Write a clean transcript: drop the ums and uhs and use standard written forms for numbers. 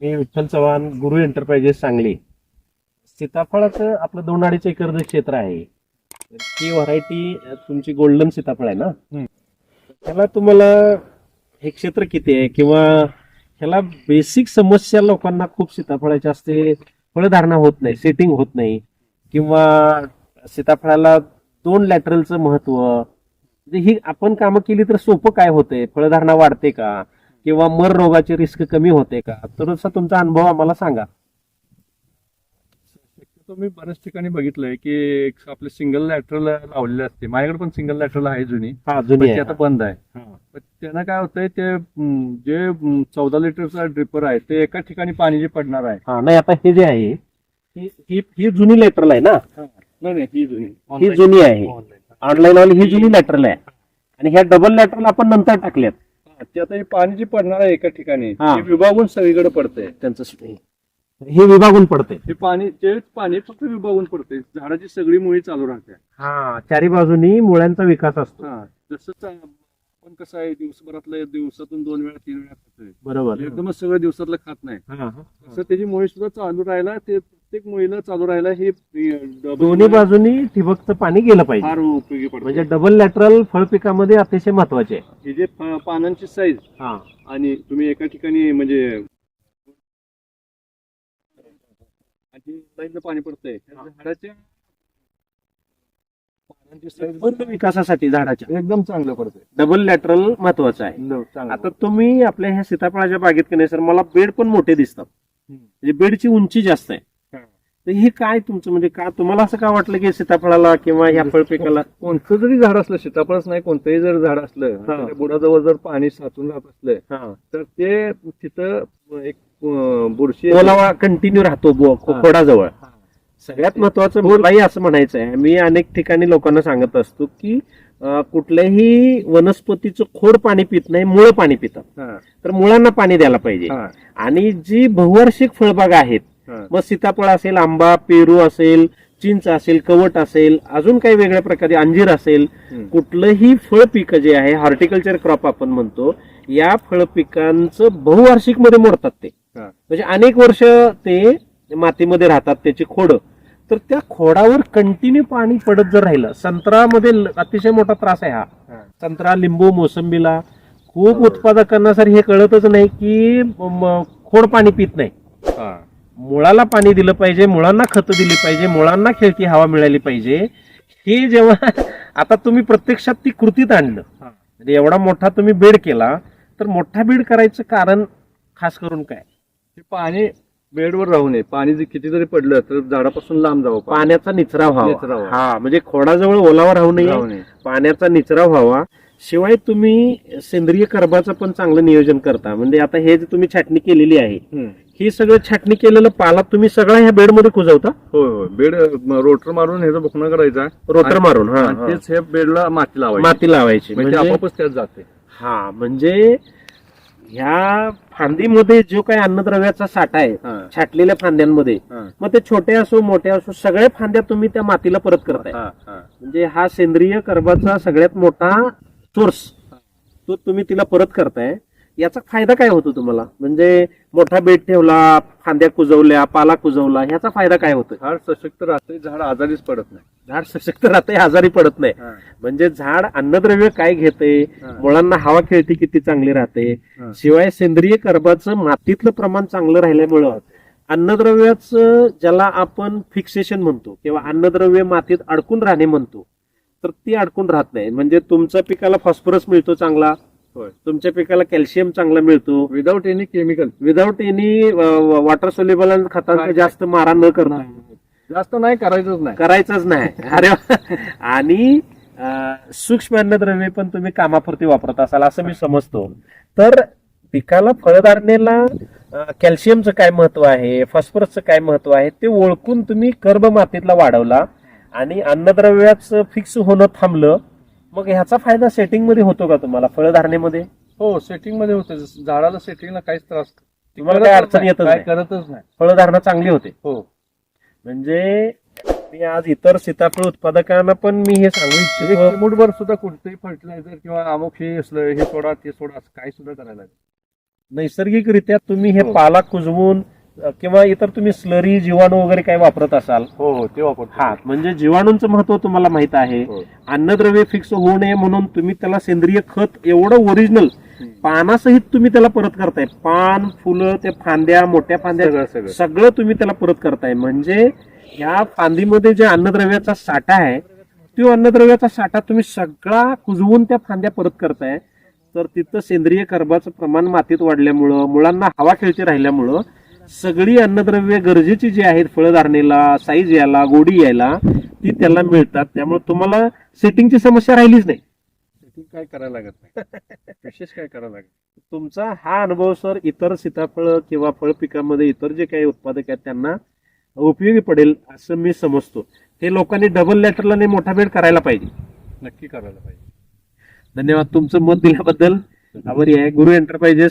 मी विठ्ठल चव्हाण, गुरु enterprises Sangli. सीताफळाचं आपलं 2-2.5 एकरचं क्षेत्र आहे. तर ती व्हरायटी तुमची गोल्डन सीताफळ आहे ना. त्याला तुम्हाला हे क्षेत्र किती आहे किंवा ह्याला बेसिक समस्या लोकांना खूप सीताफळाच्या असते. फळधारणा होत नाही, सेटिंग होत नाही, किंवा सीताफळाला 2 लॅटरलचं महत्व. म्हणजे ही आपण कामं केली तर सोपं काय होतंय, फळधारणा वाढते का, किंवा मर रोगाची रिस्क कमी होते का? तर असा तुमचा अनुभव आम्हाला सांगा. शक्यतो मी बऱ्याच ठिकाणी बघितलंय की आपले सिंगल लॅटरल लावलेले असते. माझ्याकडे पण सिंगल लॅटरल आहे जुनी, हा, पण जुनी ती आहे. आता बंद आहे. हा. पण त्यांना काय होतंय, ते जे 14 लिटरचा ड्रिपर आहे ते एका ठिकाणी पाणी जे पडणार आहे. हा, नाही आता हे जे आहे ही जुनी लॅटरल आहे ना. नाही ही जुनी, ही जुनी आहे. ऑनलाईन वाली ही जुनी लॅटरल आहे, आणि ह्या डबल लॅटरल आपण नंतर टाकल्यात. ते आता हे पाणी जे पडणार आहे एका ठिकाणी हा. ते विभागून सगळीकडे पडतंय. त्यांचं हे विभागून पडते. हे पाणी, तेच पाणी फक्त विभागून पडते. झाडाची सगळी मुळी चालू राहते. हा, चारी बाजूनी मुळ्यांचा विकास असतो. हा, जसं पण कसं आहे, दिवसभरातलं दिवसातून 2 वेळा 3 वेळा खातोय. बरोबर. एकदमच सगळं दिवसातलं खात नाही. हा, तसं त्याची मुळी सुद्धा चालू राहायला, ते प्रत्येक मुळीला चालू राहायला हे दोन्ही बाजूनी ठिबकचं पाणी गेलं पाहिजे. फार उपयोगी पडतं. म्हणजे डबल लॅटरल फळ पिकामध्ये अतिशय महत्वाचे आहे. हे जे पानांची साईज, हा, आणि तुम्ही एका ठिकाणी म्हणजे लाईनला पाणी पडतंय, त्या झाडाच्या पानांची साईज पूर्ण विकासासाठी झाडाच्या एकदम चांगलं पडतंय. डबल लॅटरल महत्वाचं आहे. आता तुम्ही आपल्या ह्या सीताफळाच्या बागेत की नाही सर, मला बेड पण मोठे दिसतात. म्हणजे बेडची उंची जास्त आहे. तर हे काय तुमचं, म्हणजे का तुम्हाला असं का वाटलं की सीताफळाला किंवा ह्या फळ पिकाला? कोणतं जरी झाड असलं, सीताफळच नाही, कोणतंही जर झाड असलं, हा. त्या बुडाजवळ जर पाणी साचून राहत असलं, हा, तर ते तिथं एक बुरशी ओलावा कंटिन्यू राहतो खोडाजवळ. सगळ्यात महत्वाचं मलाही असं म्हणायचं आहे, मी अनेक ठिकाणी लोकांना सांगत असतो की कुठल्याही वनस्पतीचं खोड पाणी पित नाही, मुळं पाणी पितात. हा. तर मुळांना पाणी द्यायला पाहिजे. हा. आणि जी बहुवार्षिक फळबागा आहेत, हा. मग सीताफळ असेल, आंबा, पेरू असेल, चिंच असेल, कवट असेल, अजून काही वेगळ्या प्रकारे अंजीर असेल, कुठलंही फळ पीक जे आहे, हॉर्टिकल्चर क्रॉप आपण म्हणतो, या फळ पिकांचं बहुवार्षिक मध्ये मोडतात ते. हा. म्हणजे अनेक वर्ष ते मातीमध्ये राहतात, त्याची खोड. तर त्या खोडावर कंटिन्यू पाणी पडत जर राहिलं, संत्र्यामध्ये अतिशय मोठा त्रास आहे हा. संत्रा, लिंबू, मोसंबीला खूप उत्पादकांना सर हे कळतच नाही की खोड पाणी पित नाही. हा. मुळाला पाणी दिलं पाहिजे, मुळांना खतं दिली पाहिजे, मुळांना खेळती हवा मिळाली पाहिजे. हे जेव्हा आता तुम्ही प्रत्यक्षात ती कृतीत आणलं, म्हणजे एवढा मोठा तुम्ही बेड केला, तर मोठा बेड करायचं कारण खास करून काय? ते पाणी बेडवर राहू नये. पाणी जे किती जरी पडलं तर झाडापासून लांब जावं. पाण्याचा निचराव निचराव. व्हावा. हा, म्हणजे खोडाजवळ ओलावा राहू नये, पाण्याचा निचराव व्हावा. शिवाय तुम्ही सेंद्रिय कर्बाचं पण चांगलं नियोजन करता. म्हणजे आता हे जे तुम्ही छाटणी केलेली आहे, ही सगळं छाटणी केलेलं पाला तुम्ही सगळा ह्या बेडमध्ये कुजवता? होय होय. बेड रोटर मारून ह्याचा बुकणा करायचा, रोटर मारून. हा, तेच हे बेडला माती लावायची. माती लावायची, म्हणजे आपोआपच त्यात जाते. हा, म्हणजे ह्या फांदीमध्ये जो काही अन्नद्रव्याचा साठा आहे छाटलेल्या फांद्यांमध्ये, मग ते छोटे असो मोठे असो, सगळ्या फांद्या तुम्ही त्या मातीला परत करताय. म्हणजे हा सेंद्रिय कर्बाचा सगळ्यात मोठा सोर्स, तो तुम्ही तिला परत करताय. याचा फायदा काय होतो तुम्हाला? म्हणजे मोठा बेड ठेवला, फांद्या कुजवल्या, पाला कुजवला, ह्याचा फायदा काय होतो? झाड सशक्त राहते, झाड आजारीच पडत नाही. झाड सशक्त राहते, आजारी पडत नाही. म्हणजे झाड अन्नद्रव्य काय घेते, मुळांना हवा खेळती किती चांगली राहते. शिवाय सेंद्रिय कर्बाचं मातीतलं प्रमाण चांगलं राहिल्यामुळं अन्नद्रव्याचं, ज्याला आपण फिक्सेशन म्हणतो किंवा अन्नद्रव्य मातीत अडकून राहणे म्हणतो, तर ती अडकून राहत नाही. म्हणजे तुमच्या पिकाला फॉस्फरस मिळतो चांगला, तुमच्या पिकाला कॅल्शियम चांगला मिळतो, without any chemical, without any water soluble खतांचा जास्त मारा न करणं. जास्त नाही करायचंच नाही. अरे आणि सूक्ष्म अन्नद्रव्ये पण तुम्ही कामापुरती वापरत असाल असं मी समजतो. तर पिकाला फळधारणेला कॅल्शियमचं काय महत्व आहे, फॉस्फरसचं काय महत्व आहे, ते ओळखून तुम्ही कर्ब मातीतला वाढवला आणि अन्नद्रव्याचं फिक्स होणं थांबलं. मग ह्याचा फायदा सेटिंग मध्ये होतो का तुम्हाला, फळधारणेमध्ये? हो, सेटिंग मध्ये होते. झाडाला सेटिंगला काहीच त्रास, तुम्हाला काय अडचण येत नाही, करतच नाही. फळधारणा चांगली होते. हो. म्हणजे मी आज इतर सीताफळ उत्पादकांना पण मी हे सांगू इच्छितो, चिमूटभर सुद्धा कोणतेही फर्टिलायझर किंवा अमुक हे असलं, हे सोडा ते सोडा, असं काही सुद्धा करायला नैसर्गिकरित्या तुम्ही हे हो. पाला कुजवून किंवा इतर तुम्ही स्लरी जीवाणू वगैरे काही वापरत असाल. हो हो ते वापरतो. हा, म्हणजे जीवाणूंचं महत्व तुम्हाला माहित आहे. हो. अन्नद्रव्य फिक्स होऊ नये म्हणून तुम्ही त्याला सेंद्रिय खत एवढं ओरिजिनल पानासहित तुम्ही त्याला परत करताय. पान, फुलं, त्या फांद्या, मोठ्या फांद्या सगळं सगळं सगळं तुम्ही त्याला परत करताय. म्हणजे या फांदीमध्ये जे अन्नद्रव्याचा साठा आहे तो अन्नद्रव्याचा साठा तुम्ही सगळा कुजवून त्या फांद्या परत करताय. तर तिथं सेंद्रिय कर्बाचं प्रमाण मातीत वाढल्यामुळं, मुळांना हवा खेळती राहिल्यामुळं सगळी अन्नद्रव्य गरजेची जी आहेत फळधारणेला, साईज यायला, गोडी यायला, ती त्याला मिळतात. त्यामुळे तुम्हाला सेटिंगची समस्या राहिलीच नाही. Setting काय करायला लागत नाही. विशेष काय करायला लागत नाही. तुमचा हा अनुभव सर इतर सीताफळ किंवा फळ पिकामध्ये इतर जे काही उत्पादक आहेत त्यांना उपयोगी पडेल असं मी समजतो. हे लोकांनी डबल लॅटरल आणि मोठा बेड करायला पाहिजे. नक्की करायला पाहिजे. धन्यवाद तुमचं मत दिल्याबद्दल. आभारी आहे. गुरु एंटरप्राइजेस